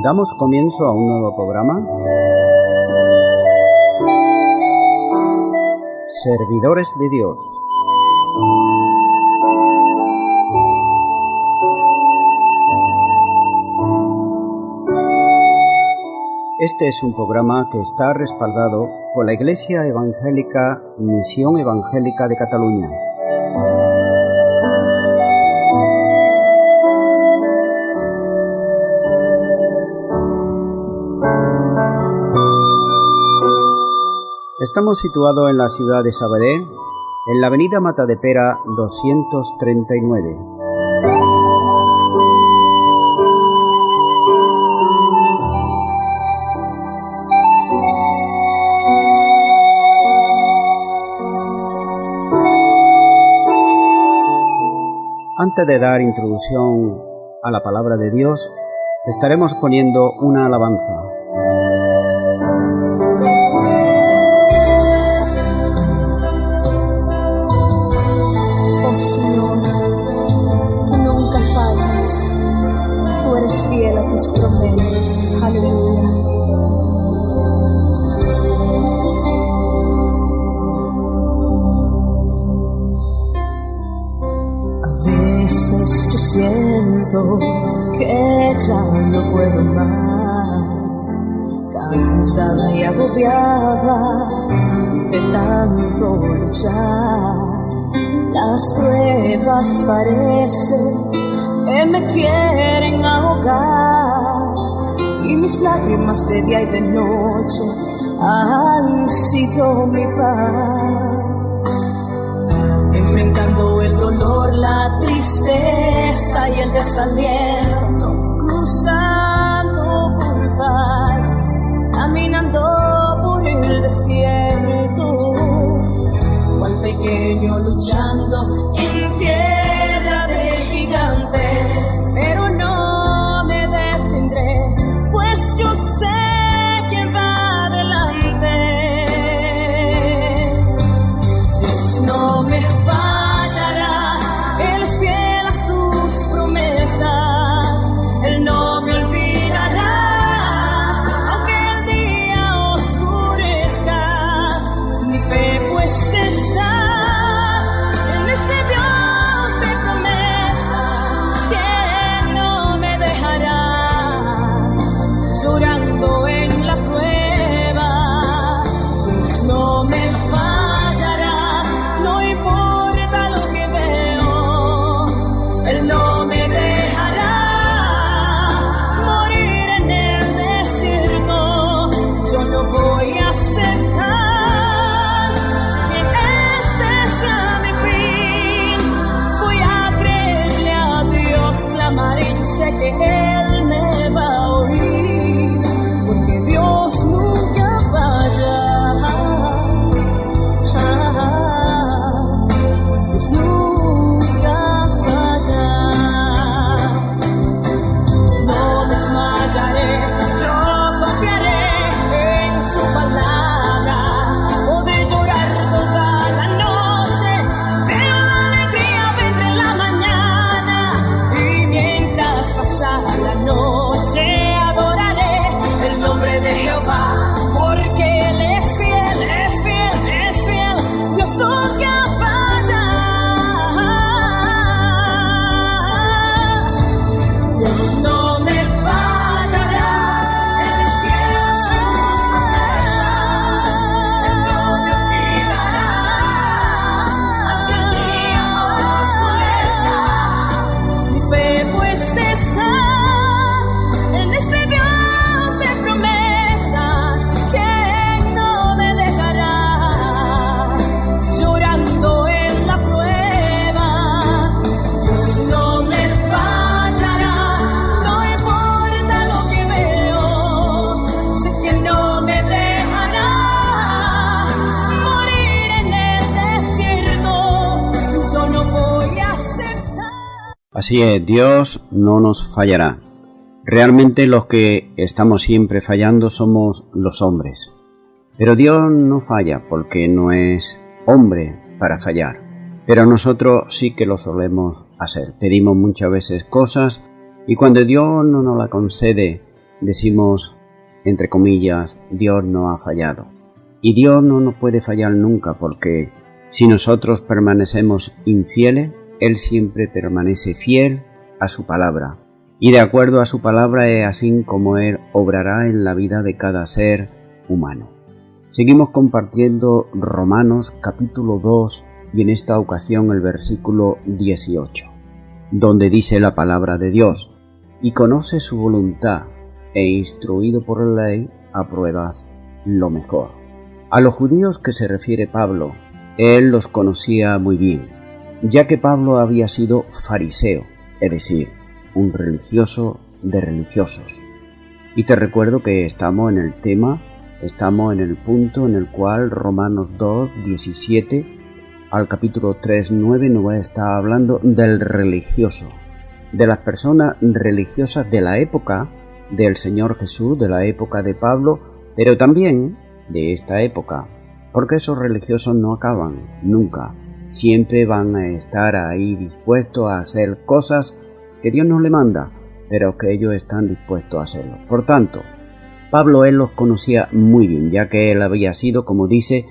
Damos comienzo a un nuevo programa. Servidores de Dios. Este es un programa que está respaldado por la Iglesia Evangélica Misión Evangélica de Cataluña. Estamos situados en la ciudad de Sabadell, en la avenida Matadepera 239. Antes de dar introducción a la palabra de Dios, estaremos poniendo una alabanza. Oh Señor, tú nunca fallas, tú eres fiel a tus promesas. Aleluya. A veces yo siento que ya no puedo más, cansada y agobiada de tanto luchar. Las pruebas parecen que me quieren ahogar y mis lágrimas de día y de noche han sido mi paz. Enfrentando el dolor, la tristeza y el desaliento, cruzando curvas, caminando por el desierto, cual pequeño luchando en tierra de gigantes, pero no me detendré, pues yo sé que va adelante. Dios no me fallará, Él es fiel a sus promesas, Él no me olvidará, aunque el día oscurezca, mi fe puesta está en ese Dios de promesas que no me dejará llorando en la prueba. Dios no me fallará, no importa lo que veo, Él no me dejará morir en el desierto. Yo no voy a aceptar que este sea mi fin. Voy a creerle a Dios, clamaré y sé que Él me va a oír, porque Dios nunca falla. Dios nunca falla. No desmayaré, yo confiaré en su palabra. Podré llorar toda la noche, pero la alegría vendrá en la mañana. Y mientras pasa la noche, adoraré el nombre de Jehová, porque Él es fiel, es fiel, es fiel. Dios nunca falla. Dios no me fallará, Él es fiel a sus promesas, Él no me olvidará, aunque el día oscurezca, mi fe puesta está en este Dios de promesas que no me dejará llorando en la prueba. Dios no me fallará, no importa lo que veo, sé que no me dejará morir en el desierto. Yo no voy a aceptar. Así es, Dios no nos fallará. Realmente los que estamos siempre fallando somos los hombres. Pero Dios no falla porque no es hombre para fallar. Pero nosotros sí que lo solemos hacer. Pedimos muchas veces cosas y cuando Dios no nos la concede decimos, entre comillas, Dios no ha fallado. Y Dios no nos puede fallar nunca, porque si nosotros permanecemos infieles, Él siempre permanece fiel a su palabra. Y de acuerdo a su palabra es así como Él obrará en la vida de cada ser humano. Seguimos compartiendo Romanos capítulo 2 y en esta ocasión el versículo 18, donde dice la palabra de Dios: y conoce su voluntad, e instruido por la ley, apruebas lo mejor. A los judíos que se refiere Pablo, él los conocía muy bien, ya que Pablo había sido fariseo, es decir, un religioso de religiosos. Y te recuerdo que estamos en el punto en el cual Romanos 2, 17 al capítulo 3, 9 nos está hablando del religioso, de las personas religiosas de la época del Señor Jesús, de la época de Pablo, pero también de esta época, porque esos religiosos no acaban nunca, siempre van a estar ahí dispuestos a hacer cosas que Dios no le manda, pero que ellos están dispuestos a hacerlo. Por tanto, Pablo él los conocía muy bien, ya que él había sido, como dice,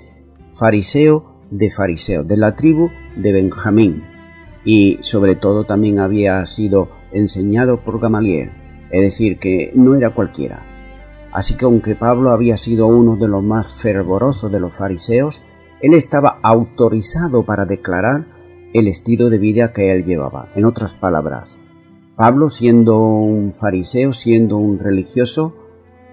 fariseo de fariseos, de la tribu de Benjamín, y sobre todo también había sido enseñado por Gamaliel, es decir, que no era cualquiera. Así que aunque Pablo había sido uno de los más fervorosos de los fariseos, él estaba autorizado para declarar el estilo de vida que él llevaba. En otras palabras, Pablo, siendo un fariseo, siendo un religioso,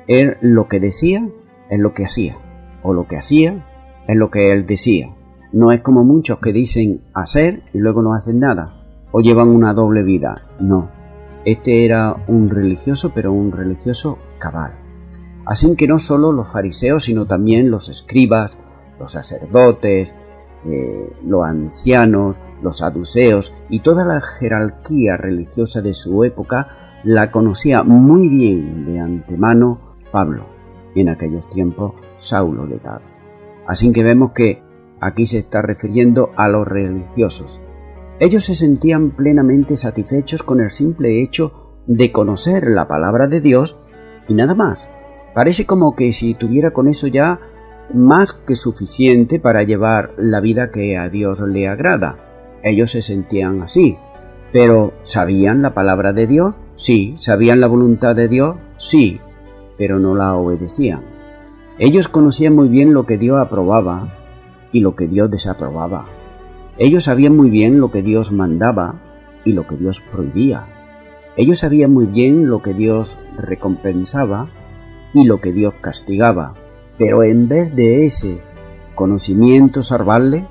él lo que decía es lo que hacía, o lo que hacía es lo que él decía. No es como muchos que dicen hacer y luego no hacen nada, o llevan una doble vida. No, este era un religioso, pero un religioso cabal. Así que no solo los fariseos, sino también los escribas, los sacerdotes, los ancianos, los saduceos y toda la jerarquía religiosa de su época la conocía muy bien de antemano Pablo, y en aquellos tiempos Saulo de Tarso. Así que vemos que aquí se está refiriendo a los religiosos. Ellos se sentían plenamente satisfechos con el simple hecho de conocer la palabra de Dios y nada más. Parece como que si tuviera con eso ya más que suficiente para llevar la vida que a Dios le agrada. Ellos se sentían así. Pero ¿sabían la palabra de Dios? Sí. ¿Sabían la voluntad de Dios? Sí. Pero no la obedecían. Ellos conocían muy bien lo que Dios aprobaba y lo que Dios desaprobaba. Ellos sabían muy bien lo que Dios mandaba y lo que Dios prohibía. Ellos sabían muy bien lo que Dios recompensaba y lo que Dios castigaba. Pero en vez de ese conocimiento salvarle,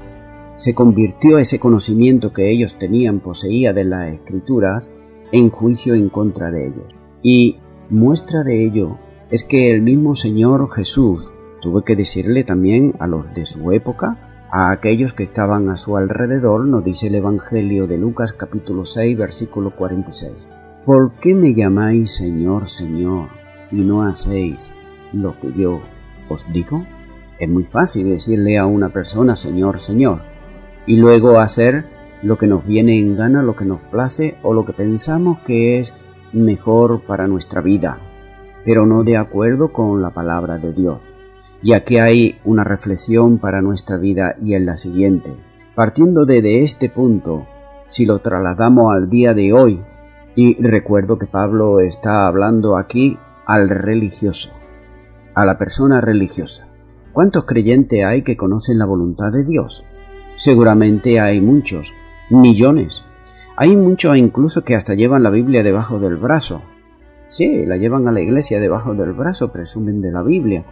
se convirtió ese conocimiento que ellos tenían, poseía de las Escrituras, en juicio en contra de ellos. Y muestra de ello es que el mismo Señor Jesús tuvo que decirle también a los de su época, a aquellos que estaban a su alrededor, nos dice el Evangelio de Lucas capítulo 6, versículo 46. ¿Por qué me llamáis Señor, Señor, y no hacéis lo que yo os digo? Es muy fácil decirle a una persona Señor, Señor, y luego hacer lo que nos viene en gana, lo que nos place o lo que pensamos que es mejor para nuestra vida, pero no de acuerdo con la palabra de Dios. Y aquí hay una reflexión para nuestra vida y es la siguiente. Partiendo de este punto, si lo trasladamos al día de hoy, y recuerdo que Pablo está hablando aquí al religioso, a la persona religiosa. ¿Cuántos creyentes hay que conocen la voluntad de Dios? Seguramente hay muchos, millones. Hay muchos incluso que hasta llevan la Biblia debajo del brazo. Sí, la llevan a la iglesia debajo del brazo, presumen de la Biblia.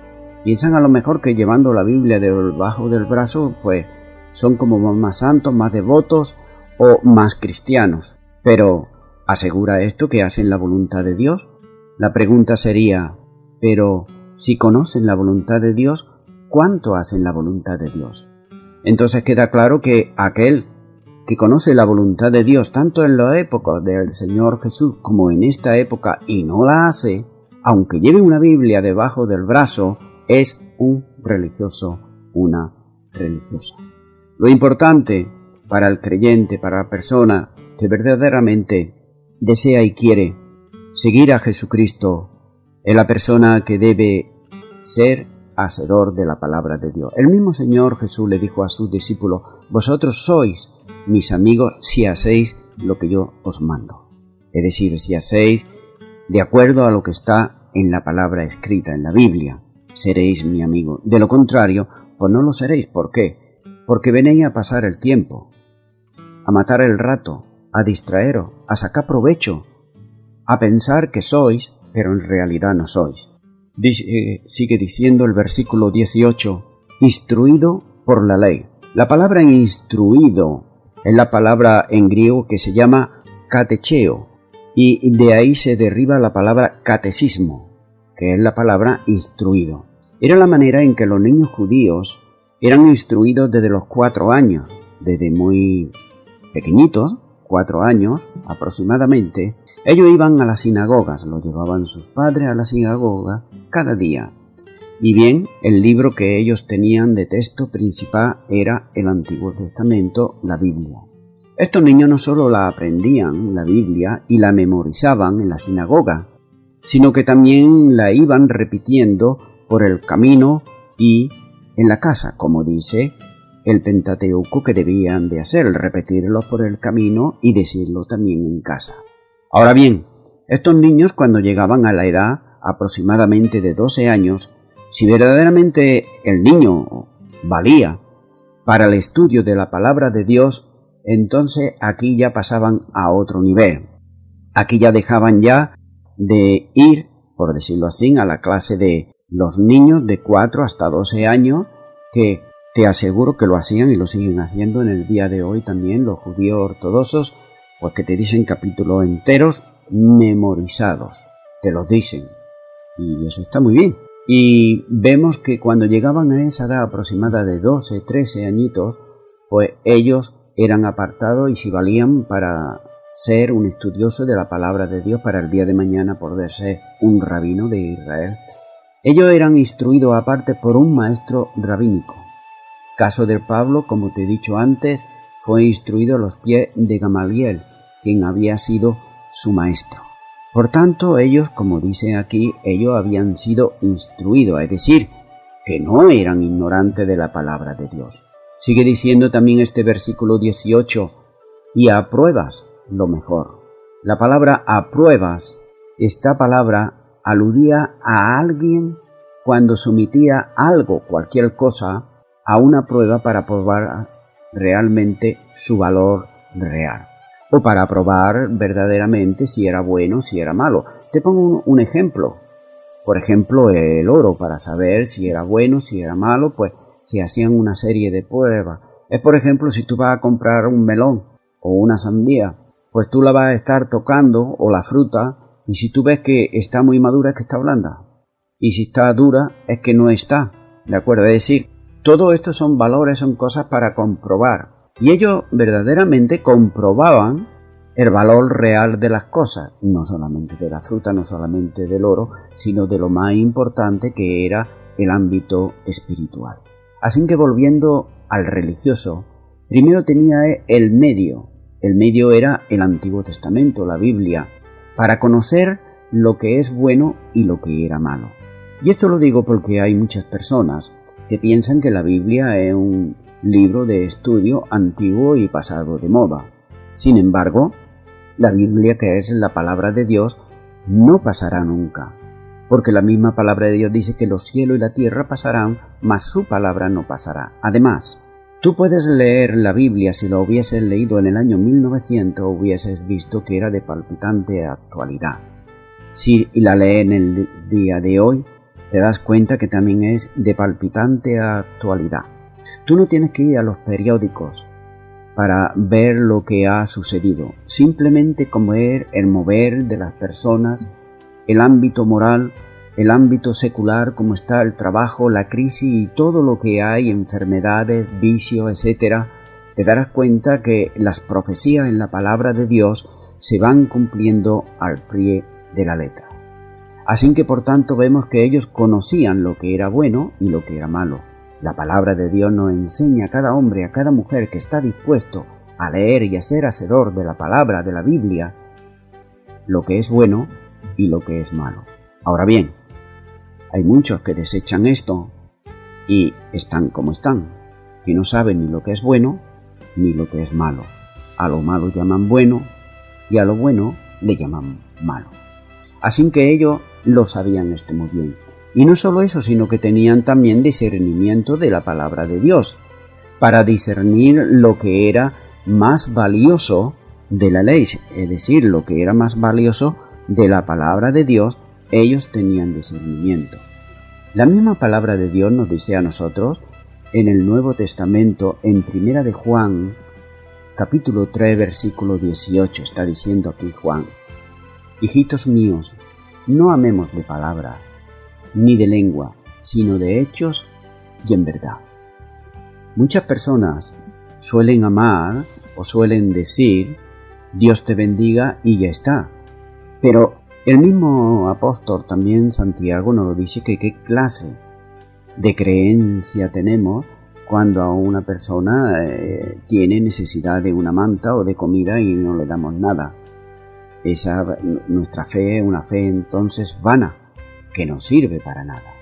Piensan a lo mejor que llevando la Biblia debajo del brazo, pues son como más santos, más devotos o más cristianos. Pero, ¿asegura esto que hacen la voluntad de Dios? La pregunta sería, pero si conocen la voluntad de Dios, ¿cuánto hacen la voluntad de Dios? Entonces queda claro que aquel que conoce la voluntad de Dios tanto en la época del Señor Jesús como en esta época y no la hace, aunque lleve una Biblia debajo del brazo, es un religioso, una religiosa. Lo importante para el creyente, para la persona que verdaderamente desea y quiere seguir a Jesucristo, es la persona que debe ser hacedor de la palabra de Dios. El mismo Señor Jesús le dijo a sus discípulos: vosotros sois mis amigos si hacéis lo que yo os mando. Es decir, si hacéis de acuerdo a lo que está en la palabra escrita en la Biblia, seréis mi amigo. De lo contrario, pues no lo seréis. ¿Por qué? Porque venís a pasar el tiempo, a matar el rato, a distraeros, a sacar provecho, a pensar que sois, pero en realidad no sois. Sigue diciendo el versículo 18, instruido por la ley. La palabra instruido es la palabra en griego que se llama catecheo, y de ahí se deriva la palabra catecismo, que es la palabra instruido. Era la manera en que los niños judíos eran instruidos desde los 4 años, desde muy pequeñitos, 4 años aproximadamente. Ellos iban a las sinagogas, los llevaban sus padres a la sinagoga cada día. Y bien, el libro que ellos tenían de texto principal era el Antiguo Testamento, la Biblia. Estos niños no solo la aprendían, la Biblia, y la memorizaban en la sinagoga, sino que también la iban repitiendo por el camino y en la casa, como dice el Pentateuco que debían de hacer, repetirlo por el camino y decirlo también en casa. Ahora bien, estos niños cuando llegaban a la edad aproximadamente de 12 años, si verdaderamente el niño valía para el estudio de la palabra de Dios, entonces aquí ya pasaban a otro nivel. Aquí ya dejaban ya de ir, por decirlo así, a la clase de los niños de 4 hasta 12 años, que te aseguro que lo hacían y lo siguen haciendo en el día de hoy también los judíos ortodoxos, porque te dicen capítulos enteros memorizados, te los dicen, y eso está muy bien. Y vemos que cuando llegaban a esa edad aproximada de 12, 13 añitos, pues ellos eran apartados y si valían para ser un estudioso de la palabra de Dios para el día de mañana poder ser un rabino de Israel. Ellos eran instruidos aparte por un maestro rabínico. Caso de Pablo, como te he dicho antes, fue instruido a los pies de Gamaliel, quien había sido su maestro. Por tanto, ellos, como dice aquí, ellos habían sido instruidos, es decir, que no eran ignorantes de la palabra de Dios. Sigue diciendo también este versículo 18, y apruebas lo mejor. La palabra apruebas, esta palabra aludía a alguien cuando sometía algo, cualquier cosa, a una prueba para probar realmente su valor real, o para probar verdaderamente si era bueno o si era malo. Te pongo un ejemplo. Por ejemplo, el oro, para saber si era bueno, si era malo, pues se hacían una serie de pruebas. Es por ejemplo, si tú vas a comprar un melón o una sandía, pues tú la vas a estar tocando, o la fruta, y si tú ves que está muy madura es que está blanda, y si está dura es que no está, ¿de acuerdo? Es decir, todo esto son valores, son cosas para comprobar, y ellos verdaderamente comprobaban el valor real de las cosas, no solamente de la fruta, no solamente del oro, sino de lo más importante que era el ámbito espiritual. Así que volviendo al religioso, primero tenía el medio era el Antiguo Testamento, la Biblia, para conocer lo que es bueno y lo que era malo. Y esto lo digo porque hay muchas personas que piensan que la Biblia es un libro de estudio antiguo y pasado de moda. Sin embargo, la Biblia, que es la palabra de Dios, no pasará nunca, porque la misma palabra de Dios dice que los cielos y la tierra pasarán, mas su palabra no pasará. Además, tú puedes leer la Biblia, si lo hubieses leído en el año 1900, hubieses visto que era de palpitante actualidad. Si la lees en el día de hoy, te das cuenta que también es de palpitante actualidad. Tú no tienes que ir a los periódicos para ver lo que ha sucedido, simplemente como ver el mover de las personas, el ámbito moral, el ámbito secular, cómo está el trabajo, la crisis y todo lo que hay, enfermedades, vicios, etc., te darás cuenta que las profecías en la palabra de Dios se van cumpliendo al pie de la letra. Así que por tanto vemos que ellos conocían lo que era bueno y lo que era malo. La palabra de Dios nos enseña a cada hombre, a cada mujer que está dispuesto a leer y a ser hacedor de la palabra de la Biblia, lo que es bueno y lo que es malo. Ahora bien, hay muchos que desechan esto y están como están, que no saben ni lo que es bueno ni lo que es malo. A lo malo llaman bueno y a lo bueno le llaman malo. Así que ellos lo sabían esto muy bien. Y no solo eso, sino que tenían también discernimiento de la palabra de Dios, para discernir lo que era más valioso de la ley, es decir, lo que era más valioso de la palabra de Dios, ellos tenían discernimiento. La misma palabra de Dios nos dice a nosotros en el Nuevo Testamento, en 1 de Juan, capítulo 3, versículo 18, está diciendo aquí Juan: hijitos míos, no amemos de palabra, ni de lengua, sino de hechos y en verdad. Muchas personas suelen amar o suelen decir Dios te bendiga y ya está. Pero el mismo apóstol también Santiago nos lo dice, que qué clase de creencia tenemos cuando a una persona tiene necesidad de una manta o de comida y no le damos nada. Nuestra fe es una fe entonces vana, que no sirve para nada.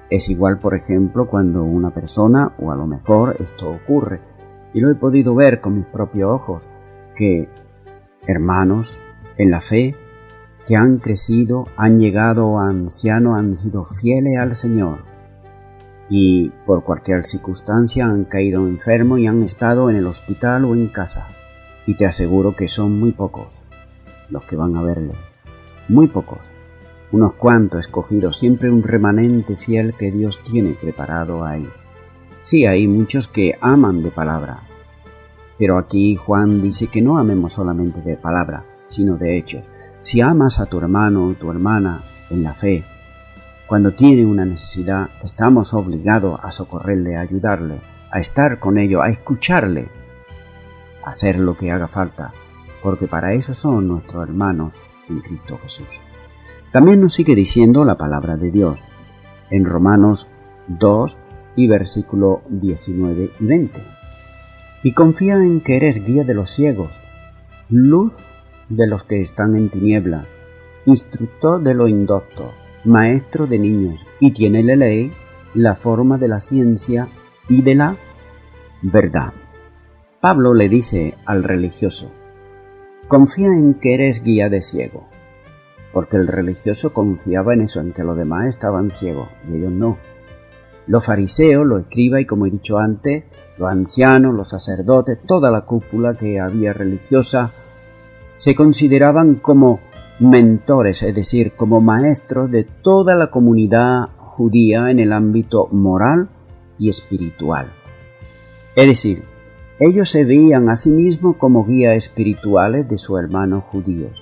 Es igual, por ejemplo, cuando una persona, o a lo mejor esto ocurre, y lo he podido ver con mis propios ojos, que hermanos en la fe que han crecido, han llegado a ancianos, han sido fieles al Señor y por cualquier circunstancia han caído enfermos y han estado en el hospital o en casa. Y te aseguro que son muy pocos los que van a verle, muy pocos. Unos cuantos escogidos, siempre un remanente fiel que Dios tiene preparado ahí. Sí, hay muchos que aman de palabra, pero aquí Juan dice que no amemos solamente de palabra, sino de hechos. Si amas a tu hermano o tu hermana en la fe, cuando tiene una necesidad, estamos obligados a socorrerle, a ayudarle, a estar con ellos, a escucharle, a hacer lo que haga falta, porque para eso son nuestros hermanos en Cristo Jesús. También nos sigue diciendo la palabra de Dios en Romanos 2 y versículo 19 y 20. Y confía en que eres guía de los ciegos, luz de los que están en tinieblas, instructor de los indoctos, maestro de niños, y tiene la ley, la forma de la ciencia y de la verdad. Pablo le dice al religioso: confía en que eres guía de ciego, porque el religioso confiaba en eso, en que los demás estaban ciegos y ellos no. Los fariseos, los escribas y, como he dicho antes, los ancianos, los sacerdotes, toda la cúpula que había religiosa, se consideraban como mentores, es decir, como maestros de toda la comunidad judía en el ámbito moral y espiritual. Es decir, ellos se veían a sí mismos como guías espirituales de sus hermanos judíos,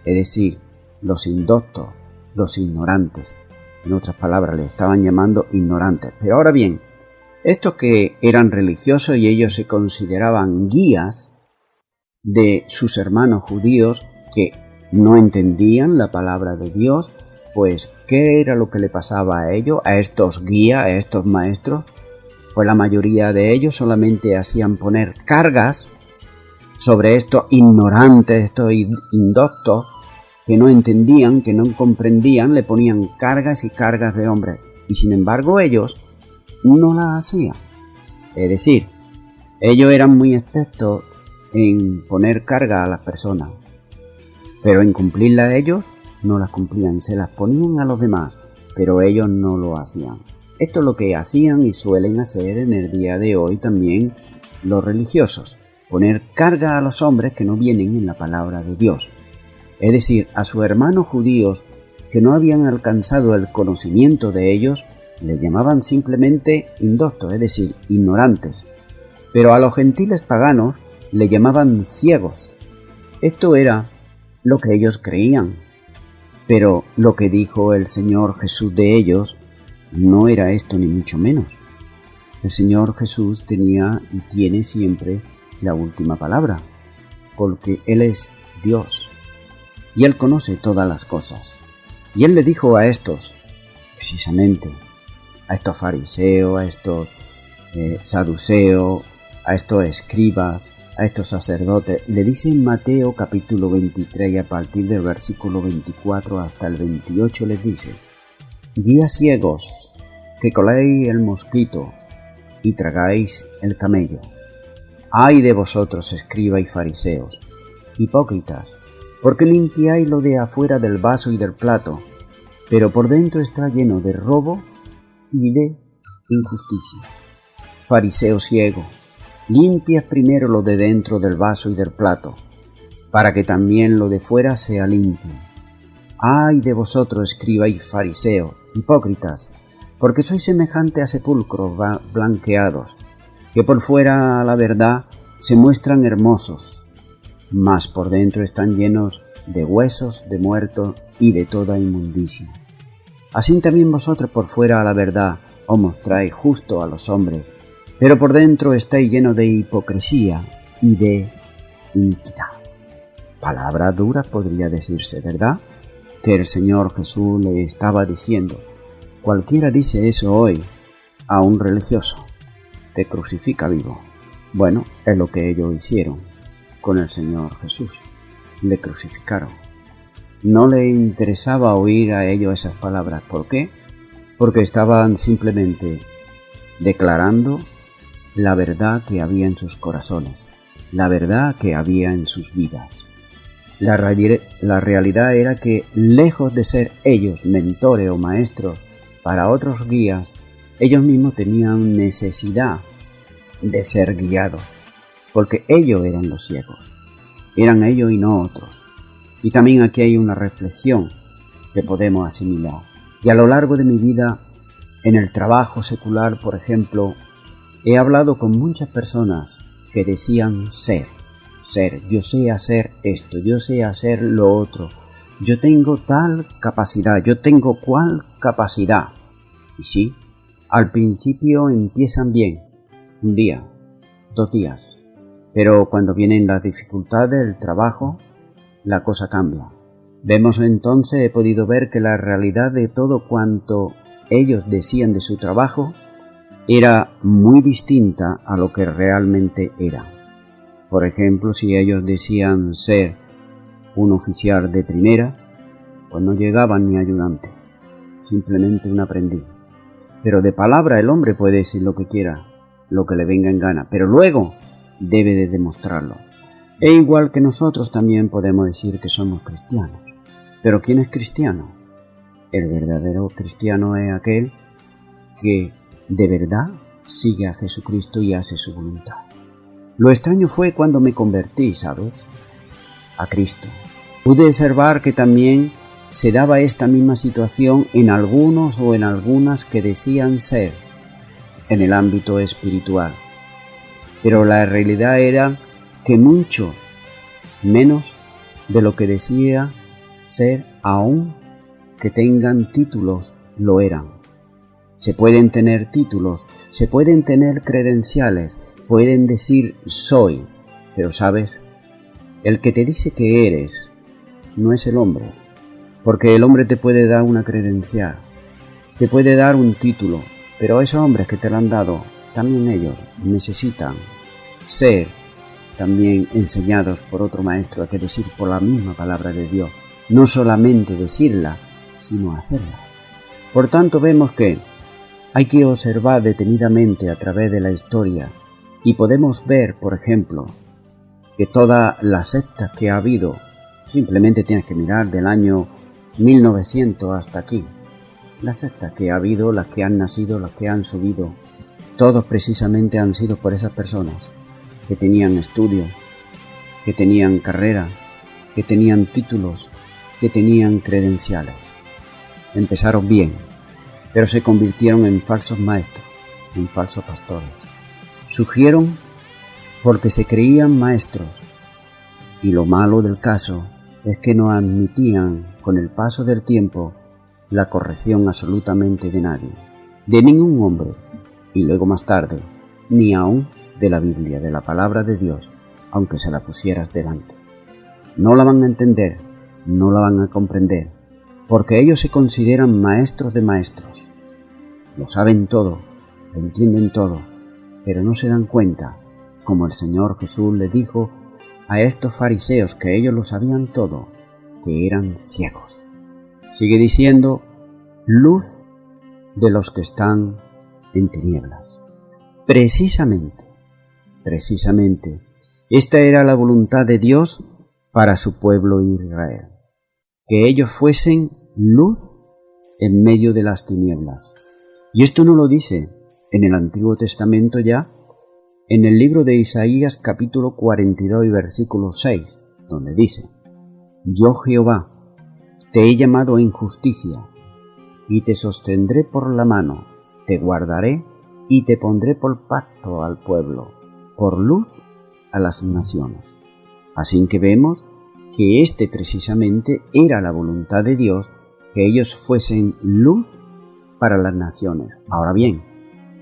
es decir, los indoctos, los ignorantes. En otras palabras, le estaban llamando ignorantes. Pero ahora bien, estos que eran religiosos y ellos se consideraban guías de sus hermanos judíos que no entendían la palabra de Dios, pues ¿qué era lo que le pasaba a ellos, a estos guías, a estos maestros? Pues la mayoría de ellos solamente hacían poner cargas sobre estos ignorantes, estos indoctos, que no entendían, que no comprendían, le ponían cargas y cargas de hombres, y sin embargo ellos no las hacían. Es decir, ellos eran muy expertos en poner carga a las personas, pero en cumplirlas ellos no las cumplían, se las ponían a los demás, pero ellos no lo hacían. Esto es lo que hacían y suelen hacer en el día de hoy también los religiosos, poner carga a los hombres que no vienen en la palabra de Dios. Es decir, a sus hermanos judíos que no habían alcanzado el conocimiento de ellos, le llamaban simplemente indoctos, es decir, ignorantes. Pero a los gentiles paganos le llamaban ciegos. Esto era lo que ellos creían. Pero lo que dijo el Señor Jesús de ellos no era esto ni mucho menos. El Señor Jesús tenía y tiene siempre la última palabra, porque Él es Dios y Él conoce todas las cosas. Y Él le dijo a estos, precisamente, a estos fariseos, a estos saduceos, a estos escribas, a estos sacerdotes, le dice en Mateo capítulo 23 y a partir del versículo 24 hasta el 28 les dice: guías ciegos, que coléis el mosquito y tragáis el camello. ¡Ay de vosotros, escribas y fariseos, hipócritas! Porque limpiáis lo de afuera del vaso y del plato, pero por dentro está lleno de robo y de injusticia. Fariseo ciego, limpias primero lo de dentro del vaso y del plato, para que también lo de fuera sea limpio. ¡Ay de vosotros, escribas y fariseos, hipócritas! Porque sois semejante a sepulcros blanqueados, que por fuera, a la verdad, se muestran hermosos, mas por dentro están llenos de huesos de muertos y de toda inmundicia. Así también vosotros por fuera, a la verdad, os mostráis justo a los hombres, pero por dentro estáis llenos de hipocresía y de iniquidad. Palabra dura podría decirse, ¿verdad? Que el Señor Jesús le estaba diciendo. Cualquiera dice eso hoy a un religioso: te crucifica vivo. Bueno, es lo que ellos hicieron con el Señor Jesús. Le crucificaron. No le interesaba oír a ellos esas palabras. ¿Por qué? Porque estaban simplemente declarando la verdad que había en sus corazones, la verdad que había en sus vidas. La realidad era que, lejos de ser ellos mentores o maestros para otros guías, ellos mismos tenían necesidad de ser guiados, porque ellos eran los ciegos, eran ellos y no otros. Y también aquí hay una reflexión que podemos asimilar. Y a lo largo de mi vida, en el trabajo secular, por ejemplo, he hablado con muchas personas que decían ser, yo sé hacer esto, yo sé hacer lo otro, yo tengo tal capacidad, yo tengo cual capacidad. Y sí, al principio empiezan bien, un día, 2 días, pero cuando vienen las dificultades del trabajo, la cosa cambia. Vemos entonces, he podido ver que la realidad de todo cuanto ellos decían de su trabajo era muy distinta a lo que realmente era. Por ejemplo, si ellos decían ser un oficial de primera, pues no llegaban ni ayudante, simplemente un aprendiz. Pero de palabra el hombre puede decir lo que quiera, lo que le venga en gana, pero luego debe de demostrarlo. E igual que nosotros también podemos decir que somos cristianos. ¿Pero quién es cristiano? El verdadero cristiano es aquel que de verdad sigue a Jesucristo y hace su voluntad. Lo extraño fue cuando me convertí, ¿sabes?, a Cristo. Pude observar que también se daba esta misma situación en algunos o en algunas que decían ser en el ámbito espiritual. Pero la realidad era que muchos menos de lo que decía ser, aun que tengan títulos, lo eran. Se pueden tener títulos, se pueden tener credenciales, pueden decir soy, pero ¿sabes? El que te dice que eres no es el hombre, porque el hombre te puede dar una credencial, te puede dar un título, pero esos hombres que te lo han dado, también ellos necesitan ser también enseñados por otro maestro, que decir por la misma palabra de Dios, no solamente decirla, sino hacerla. Por tanto, vemos que hay que observar detenidamente a través de la historia y podemos ver, por ejemplo, que todas las sectas que ha habido, simplemente tienes que mirar del año 1900 hasta aquí, las sectas que ha habido, las que han nacido, las que han subido, todos precisamente han sido por esas personas que tenían estudios, que tenían carrera, que tenían títulos, que tenían credenciales. Empezaron bien, pero se convirtieron en falsos maestros, en falsos pastores. Surgieron porque se creían maestros, y lo malo del caso es que no admitían con el paso del tiempo la corrección absolutamente de nadie, de ningún hombre, y luego más tarde, ni aún de la Biblia, de la palabra de Dios, aunque se la pusieras delante. No la van a entender, no la van a comprender, porque ellos se consideran maestros de maestros. Lo saben todo, lo entienden todo, pero no se dan cuenta como el Señor Jesús le dijo a estos fariseos que ellos lo sabían todo, que eran ciegos. Sigue diciendo, luz de los que están en tinieblas. Precisamente, esta era la voluntad de Dios para su pueblo Israel, que ellos fuesen luz en medio de las tinieblas. Y esto no lo dice en el Antiguo Testamento ya, en el libro de Isaías capítulo 42 y versículo 6, donde dice, yo Jehová, te he llamado en justicia, y te sostendré por la mano, te guardaré y te pondré por pacto al pueblo, por luz a las naciones. Así que vemos que este precisamente era la voluntad de Dios, que ellos fuesen luz para las naciones. Ahora bien,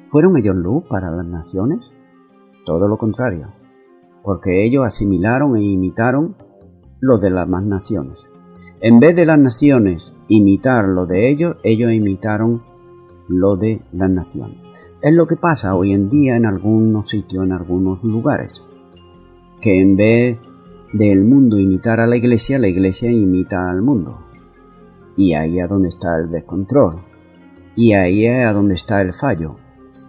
¿fueron ellos luz para las naciones? Todo lo contrario, porque ellos asimilaron e imitaron lo de las más naciones. En vez de las naciones imitar lo de ellos, ellos imitaron lo de las naciones. Es lo que pasa hoy en día en algunos sitios, en algunos lugares, que en vez del mundo imitar a la iglesia imita al mundo. Y ahí es donde está el descontrol. Y ahí es a donde está el fallo.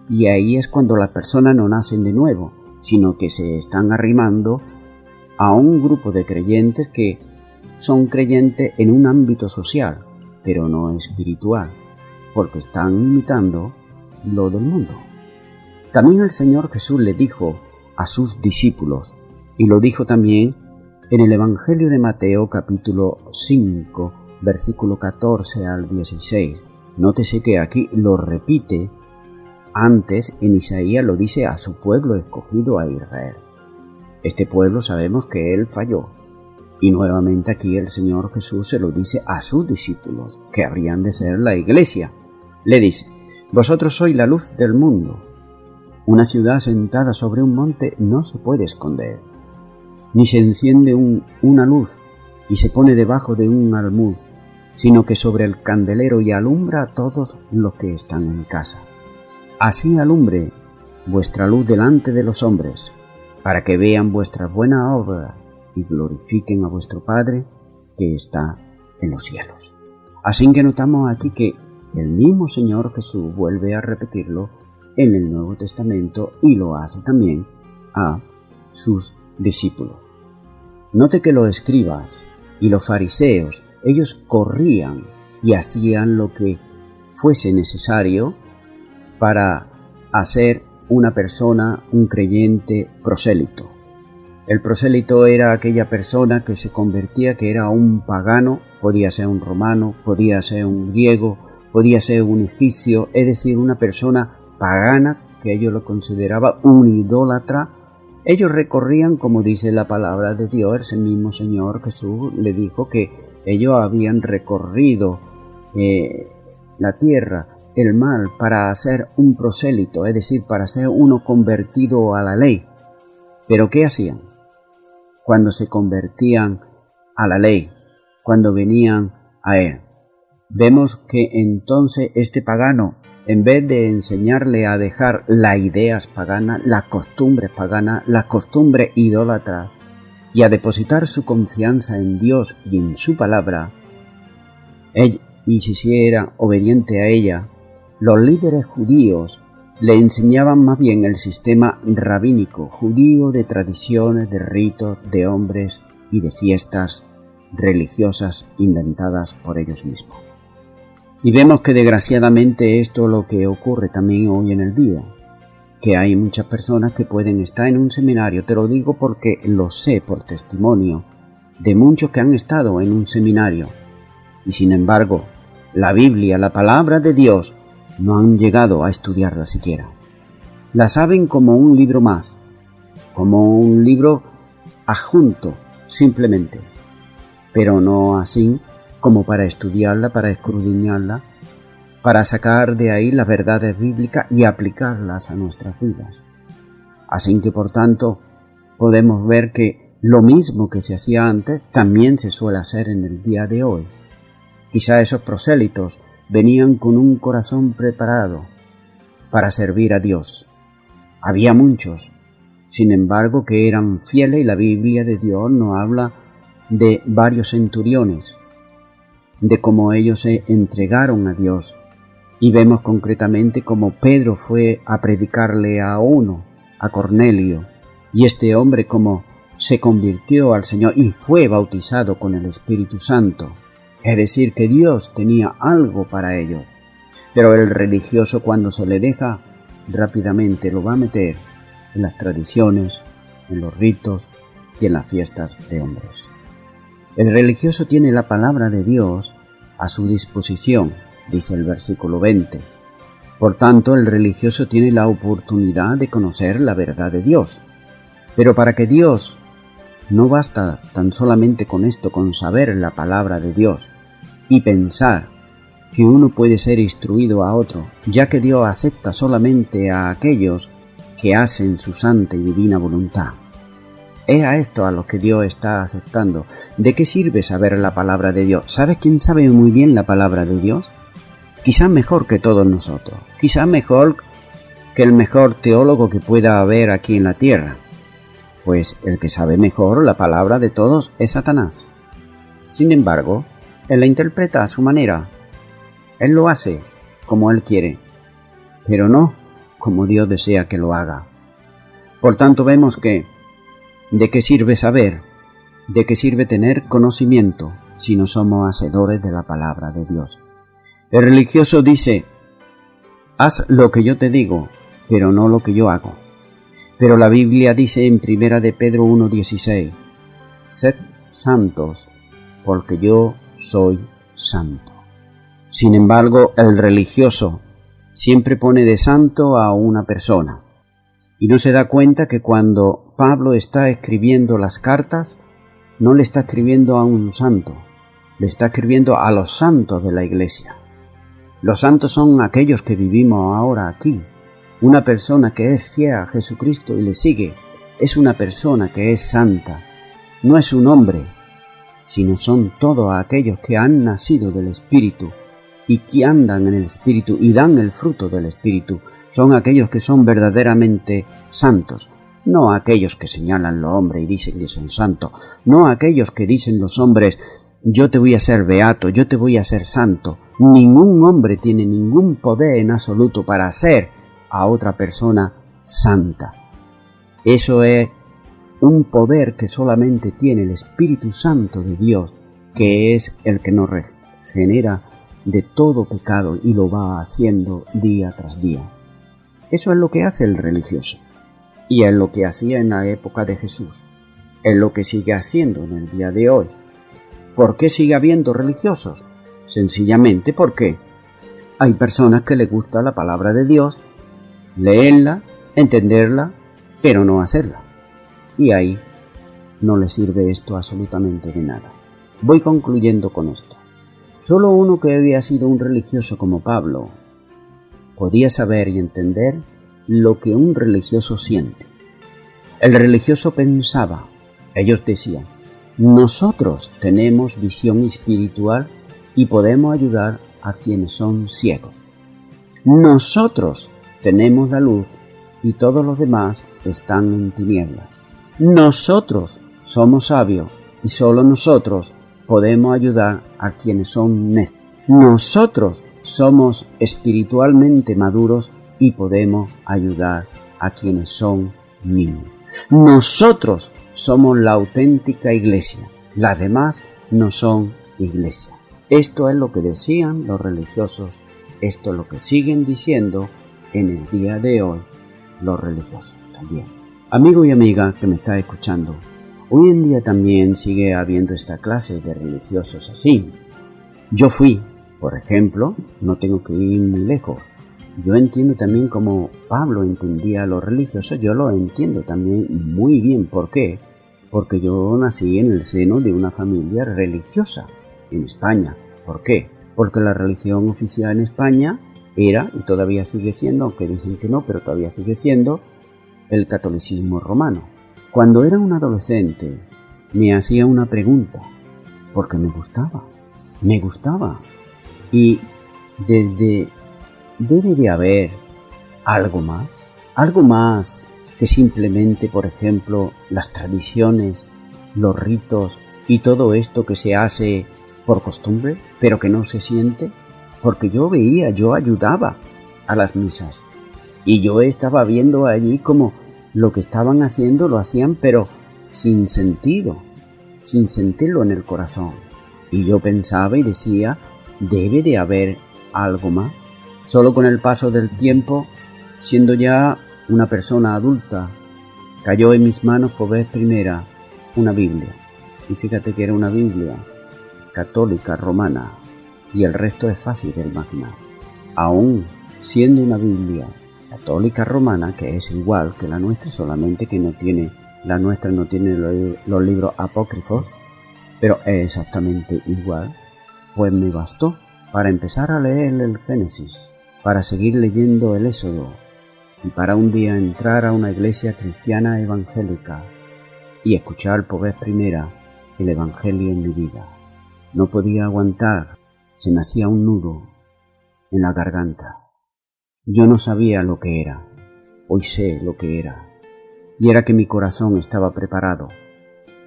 Y ahí es cuando las personas no nacen de nuevo, sino que se están arrimando a un grupo de creyentes que son creyentes en un ámbito social, pero no espiritual, porque están imitando lo del mundo. También el Señor Jesús le dijo a sus discípulos, y lo dijo también en el Evangelio de Mateo capítulo 5, versículo 14 al 16. Nótese que aquí lo repite. Antes en Isaías lo dice a su pueblo escogido, a Israel. Este pueblo sabemos que él falló. Y nuevamente aquí el Señor Jesús se lo dice a sus discípulos, que habrían de ser la iglesia. Le dice, vosotros sois la luz del mundo. Una ciudad sentada sobre un monte no se puede esconder. Ni se enciende una luz y se pone debajo de un almud, sino que sobre el candelero y alumbra a todos los que están en casa. Así alumbre vuestra luz delante de los hombres, para que vean vuestras buenas obras y glorifiquen a vuestro Padre que está en los cielos. Así que notamos aquí que el mismo Señor Jesús vuelve a repetirlo en el Nuevo Testamento y lo hace también a sus discípulos. Note que los escribas y los fariseos, ellos corrían y hacían lo que fuese necesario para hacer una persona, un creyente prosélito. El prosélito era aquella persona que se convertía, que era un pagano, podía ser un romano, podía ser un griego, podía ser un egipcio, es decir, una persona pagana que ellos lo consideraban un idólatra. Ellos recorrían, como dice la palabra de Dios, el mismo Señor Jesús le dijo que ellos habían recorrido la tierra, el mal, para hacer un prosélito, es decir, para ser uno convertido a la ley. ¿Pero qué hacían? Cuando se convertían a la ley, cuando venían a él. Vemos que entonces este pagano, en vez de enseñarle a dejar las ideas paganas, las costumbres paganas, las costumbres idólatras, y a depositar su confianza en Dios y en su palabra, y si se era obediente a ella, los líderes judíos le enseñaban más bien el sistema rabínico judío de tradiciones, de ritos, de hombres y de fiestas religiosas inventadas por ellos mismos. Y vemos que desgraciadamente esto es lo que ocurre también hoy en el día, que hay muchas personas que pueden estar en un seminario, te lo digo porque lo sé por testimonio de muchos que han estado en un seminario, y sin embargo, la Biblia, la palabra de Dios, no han llegado a estudiarla siquiera. La saben como un libro más, como un libro adjunto, simplemente, pero no así como para estudiarla, para escudriñarla, para sacar de ahí las verdades bíblicas y aplicarlas a nuestras vidas. Así que, por tanto, podemos ver que lo mismo que se hacía antes también se suele hacer en el día de hoy. Quizá esos prosélitos venían con un corazón preparado para servir a Dios. Había muchos, sin embargo que eran fieles, y la Biblia de Dios nos habla de varios centuriones, de cómo ellos se entregaron a Dios. Y vemos concretamente cómo Pedro fue a predicarle a uno, a Cornelio, y este hombre como se convirtió al Señor y fue bautizado con el Espíritu Santo. Es decir, que Dios tenía algo para ellos. Pero el religioso, cuando se le deja, rápidamente lo va a meter en las tradiciones, en los ritos y en las fiestas de hombres. El religioso tiene la palabra de Dios a su disposición, dice el versículo 20. Por tanto, el religioso tiene la oportunidad de conocer la verdad de Dios. Pero para que Dios, no basta tan solamente con esto, con saber la palabra de Dios y pensar que uno puede ser instruido a otro, ya que Dios acepta solamente a aquellos que hacen su santa y divina voluntad. Es a esto a lo que Dios está aceptando. ¿De qué sirve saber la palabra de Dios? ¿Sabes quién sabe muy bien la palabra de Dios? Quizás mejor que todos nosotros, quizás mejor que el mejor teólogo que pueda haber aquí en la tierra. Pues el que sabe mejor la palabra de todos es Satanás. Sin embargo, él la interpreta a su manera. Él lo hace como él quiere, pero no como Dios desea que lo haga. Por tanto, vemos que ¿de qué sirve saber? ¿De qué sirve tener conocimiento si no somos hacedores de la palabra de Dios? El religioso dice: haz lo que yo te digo, pero no lo que yo hago. Pero la Biblia dice en 1 de Pedro 1:16: sed santos, porque yo soy santo. Sin embargo, el religioso siempre pone de santo a una persona, y no se da cuenta que cuando Pablo está escribiendo las cartas, no le está escribiendo a un santo, le está escribiendo a los santos de la iglesia. Los santos son aquellos que vivimos ahora aquí. Una persona que es fiel a Jesucristo y le sigue es una persona que es santa. No es un hombre, sino son todos aquellos que han nacido del Espíritu y que andan en el Espíritu y dan el fruto del Espíritu. Son aquellos que son verdaderamente santos, no aquellos que señalan los hombres y dicen que son santos, no aquellos que dicen los hombres: yo te voy a ser beato, yo te voy a ser santo. Ningún hombre tiene ningún poder en absoluto para hacer a otra persona santa. Eso es un poder que solamente tiene el Espíritu Santo de Dios, que es el que nos regenera de todo pecado y lo va haciendo día tras día. Eso es lo que hace el religioso, y es lo que hacía en la época de Jesús, es lo que sigue haciendo en el día de hoy. ¿Por qué sigue habiendo religiosos? Sencillamente porque hay personas que les gusta la palabra de Dios, leerla, entenderla, pero no hacerla. Y ahí no les sirve esto absolutamente de nada. Voy concluyendo con esto. Solo uno que había sido un religioso como Pablo podía saber y entender lo que un religioso siente. El religioso pensaba, ellos decían: nosotros tenemos visión espiritual y podemos ayudar a quienes son ciegos. Nosotros tenemos la luz y todos los demás están en tinieblas. Nosotros somos sabios y solo nosotros podemos ayudar a quienes son necios. Nosotros somos espiritualmente maduros y podemos ayudar a quienes son niños. Nosotros somos la auténtica iglesia, las demás no son iglesia. Esto es lo que decían los religiosos, esto es lo que siguen diciendo en el día de hoy los religiosos también. Amigo y amiga que me está escuchando, hoy en día también sigue habiendo esta clase de religiosos así. Yo fui, por ejemplo, no tengo que ir muy lejos. Yo entiendo también como Pablo entendía a los religiosos, yo lo entiendo también muy bien. ¿Por qué? Porque yo nací en el seno de una familia religiosa en España. ¿Por qué? Porque la religión oficial en España era, y todavía sigue siendo, aunque dicen que no, pero todavía sigue siendo, el catolicismo romano. Cuando era un adolescente, me hacía una pregunta, porque me gustaba. Y debe de haber algo más que simplemente, por ejemplo, las tradiciones, los ritos y todo esto que se hace por costumbre, pero que no se siente? Porque yo veía, yo ayudaba a las misas y yo estaba viendo allí como lo que estaban haciendo lo hacían, pero sin sentido, sin sentirlo en el corazón. Y yo pensaba y decía, debe de haber algo más. Solo con el paso del tiempo, siendo ya una persona adulta, cayó en mis manos por vez primera una Biblia. Y fíjate que era una Biblia católica romana, y el resto es fácil de imaginar. Aún siendo una Biblia católica romana, que es igual que la nuestra, solamente que la nuestra no tiene los libros apócrifos, pero es exactamente igual, pues me bastó para empezar a leer el Génesis, para seguir leyendo el Éxodo y para un día entrar a una iglesia cristiana evangélica y escuchar por vez primera el Evangelio en mi vida. No podía aguantar, se me hacía un nudo en la garganta. Yo no sabía lo que era, hoy sé lo que era, y era que mi corazón estaba preparado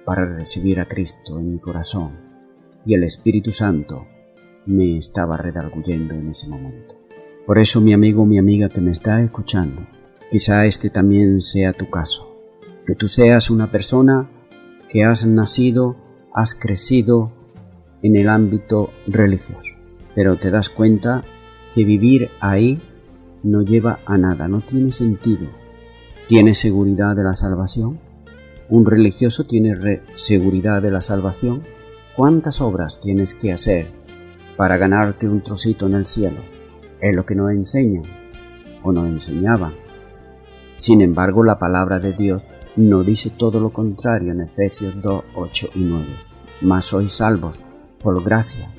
para recibir a Cristo en mi corazón, y el Espíritu Santo me estaba redarguyendo en ese momento. Por eso, mi amigo, mi amiga que me está escuchando, quizá este también sea tu caso, que tú seas una persona que has nacido, has crecido en el ámbito religioso, pero te das cuenta que vivir ahí no lleva a nada, no tiene sentido. ¿Tienes seguridad de la salvación? ¿Un religioso tiene seguridad de la salvación? ¿Cuántas obras tienes que hacer para ganarte un trocito en el cielo? Es lo que nos enseñan o nos enseñaban. Sin embargo, la palabra de Dios no dice todo lo contrario en Efesios 2, 8 y 9. Mas sois salvos por gracia,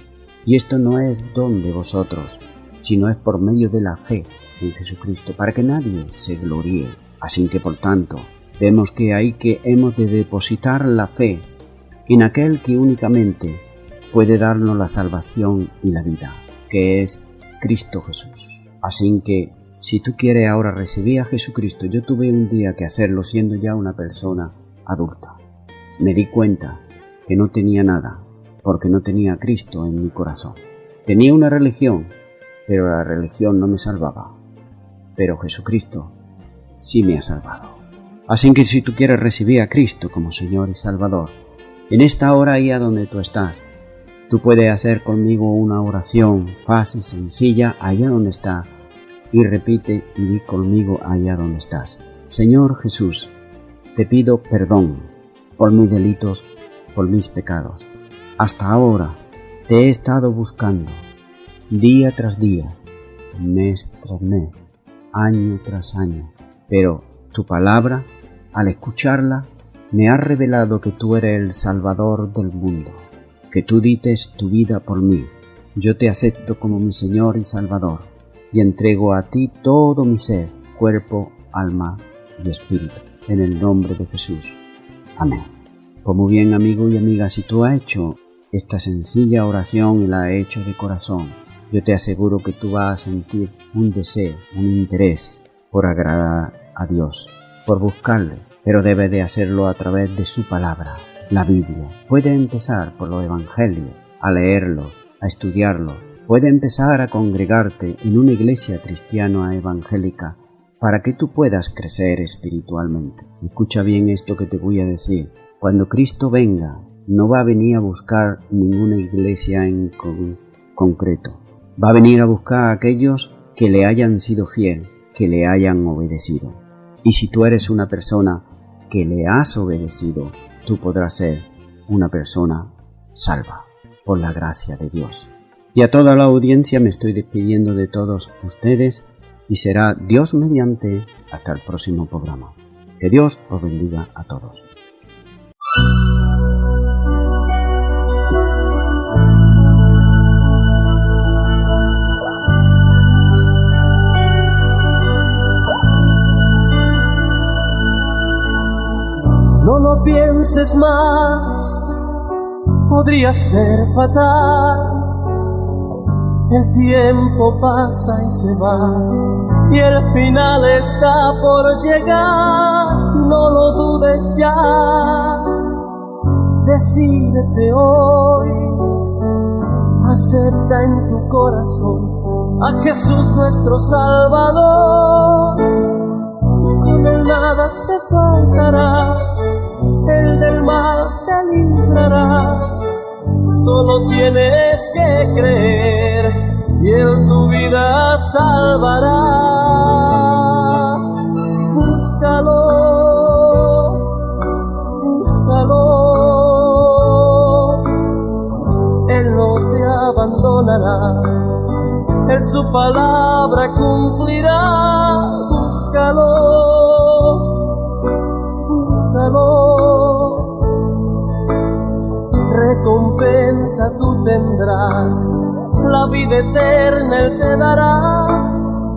y esto no es don de vosotros, sino es por medio de la fe en Jesucristo, para que nadie se gloríe. Así que, por tanto, vemos que hemos de depositar la fe en aquel que únicamente puede darnos la salvación y la vida, que es Cristo Jesús. Así que, si tú quieres ahora recibir a Jesucristo, yo tuve un día que hacerlo siendo ya una persona adulta. Me di cuenta que no tenía nada, porque no tenía a Cristo en mi corazón. Tenía una religión, pero la religión no me salvaba. Pero Jesucristo sí me ha salvado. Así que si tú quieres recibir a Cristo como Señor y Salvador, en esta hora ahí a donde tú estás, tú puedes hacer conmigo una oración fácil, sencilla, allá donde está, y repite y di conmigo allá donde estás. Señor Jesús, te pido perdón por mis delitos, por mis pecados. Hasta ahora te he estado buscando, día tras día, mes tras mes, año tras año, pero tu palabra, al escucharla, me ha revelado que tú eres el Salvador del mundo, que tú dites tu vida por mí. Yo te acepto como mi Señor y Salvador, y entrego a ti todo mi ser, cuerpo, alma y espíritu, en el nombre de Jesús. Amén. Pues muy bien, amigo y amiga, si tú has hecho esta sencilla oración y la has hecho de corazón, yo te aseguro que tú vas a sentir un deseo, un interés por agradar a Dios, por buscarle, pero debes de hacerlo a través de su palabra, la Biblia. Puedes empezar por los evangelios, a leerlos, a estudiarlos. Puedes empezar a congregarte en una iglesia cristiana evangélica para que tú puedas crecer espiritualmente. Escucha bien esto que te voy a decir. Cuando Cristo venga, no va a venir a buscar ninguna iglesia en concreto. Va a venir a buscar a aquellos que le hayan sido fiel, que le hayan obedecido. Y si tú eres una persona que le has obedecido, tú podrás ser una persona salva por la gracia de Dios. Y a toda la audiencia me estoy despidiendo de todos ustedes y será Dios mediante hasta el próximo programa. Que Dios os bendiga a todos. No lo pienses más, podría ser fatal. El tiempo pasa y se va, y el final está por llegar. No lo dudes ya, decídete hoy, acepta en tu corazón a Jesús nuestro Salvador. Con él nada te faltará, él del mal te librará. Solo tienes que creer y él tu vida salvará. Búscalo, búscalo, él no te abandonará, él su palabra cumplirá. Búscalo, búscalo, recompensa tú tendrás, la vida eterna él te dará.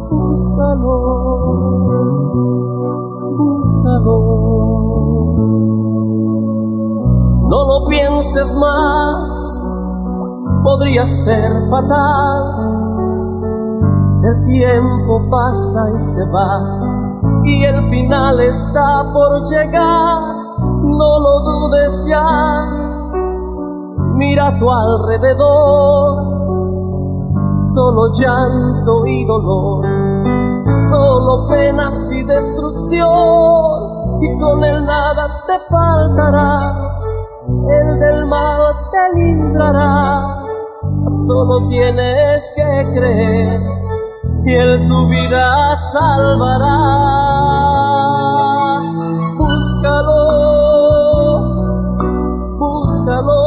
Búscalo, búscalo, no lo pienses más, podría ser fatal. El tiempo pasa y se va, y el final está por llegar. No lo dudes ya, mira a tu alrededor, solo llanto y dolor, solo penas y destrucción, y con él nada te faltará, él del mal te librará. Solo tienes que creer y él tu vida salvará. Búscalo, búscalo,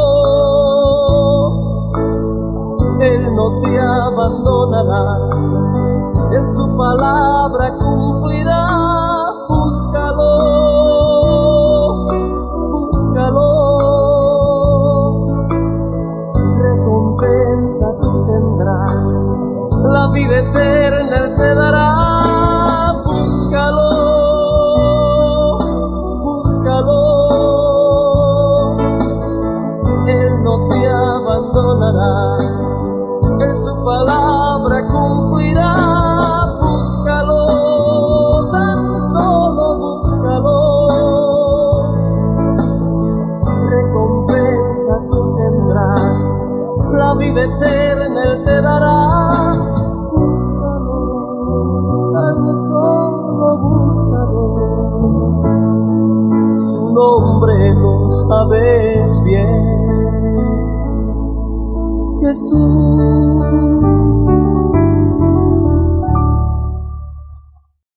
él no te abandonará, él su palabra cumplirá. Búscalo, búscalo, recompensa tú tendrás, la vida eterna él te dará. Búscalo, búscalo, él no te abandonará, él su palabra cumplirá. Búscalo, tan solo búscalo, recompensa tú tendrás, la vida eterna él te dará. Búscalo, tan solo búscalo, su nombre lo sabes bien, Jesús.